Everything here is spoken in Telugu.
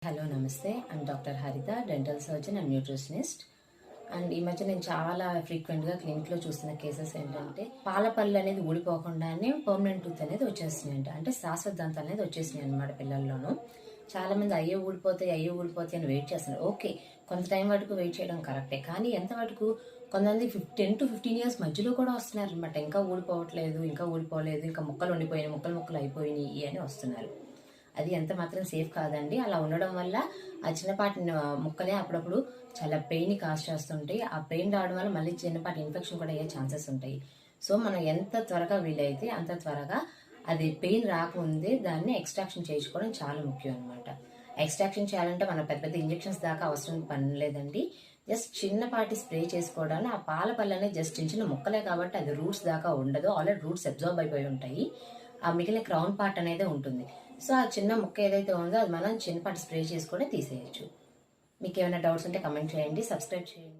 హలో నమస్తే. ఐమ్ డాక్టర్ హరిత, dental surgeon and nutritionist. And ఈ మధ్య నేను చాలా ఫ్రీక్వెంట్గా క్లినిక్లో చూస్తున్న కేసెస్ ఏంటంటే పాల పళ్ళు అనేది ఊడిపోకుండానే పర్మనెంట్ టూత్ అనేది వచ్చేస్తున్నాయంట. అంటే శాశ్వత దంతాలు అనేది వచ్చేసినాయి అనమాట పిల్లల్లోనూ. చాలా మంది అయ్యో ఊడిపోతాయి అని వెయిట్ చేస్తున్నారు. ఓకే, కొంత టైం వరకు వెయిట్ చేయడం కరెక్టే, కానీ ఎంత వరకు? కొంతమంది 10 to 15 years మధ్యలో కూడా వస్తున్నారు అనమాట. ఇంకా ఊడిపోలేదు, ఇంకా ముక్కలు ఉండిపోయినాయి, ముక్కలు అయిపోయినాయి అని వస్తున్నారు. అది ఎంత మాత్రం సేఫ్ కాదండి. అలా ఉండడం వల్ల ఆ చిన్నపాటి ముక్కలే అప్పుడప్పుడు చాలా పెయిన్ కాజ్ చేస్తుంటాయి. ఆ పెయిన్ రావడం వల్ల మళ్ళీ చిన్నపాటి ఇన్ఫెక్షన్ కూడా అయ్యే ఛాన్సెస్ ఉంటాయి. సో మనం ఎంత త్వరగా వీలైతే అంత త్వరగా అది పెయిన్ రాకముందే దాన్ని ఎక్స్ట్రాక్షన్ చేయించుకోవడం చాలా ముఖ్యం అనమాట. ఎక్స్ట్రాక్షన్ చేయాలంటే మన పెద్ద పెద్ద ఇంజెక్షన్స్ దాకా అవసరం పని లేదండి. జస్ట్ చిన్నపాటి స్ప్రే చేసుకోవడానికి ఆ పాల పళ్ళు అనేది జస్ట్ చిన్న చిన్న ముక్కలే కాబట్టి అది రూట్స్ దాకా ఉండదు. ఆల్రెడీ రూట్స్ అబ్జర్వ్ అయిపోయి ఉంటాయి. ఆ మిగిలిన క్రౌన్ పార్ట్ అనేది ఉంటుంది. సో ఆ చిన్న ముక్క ఏదైతే ఉందో అది మనం చిన్నపాటి స్ప్రే చేసుకొని తీసేయచ్చు. మీకు ఏమైనా డౌట్స్ ఉంటే కమెంట్ చేయండి, సబ్స్క్రైబ్ చేయండి.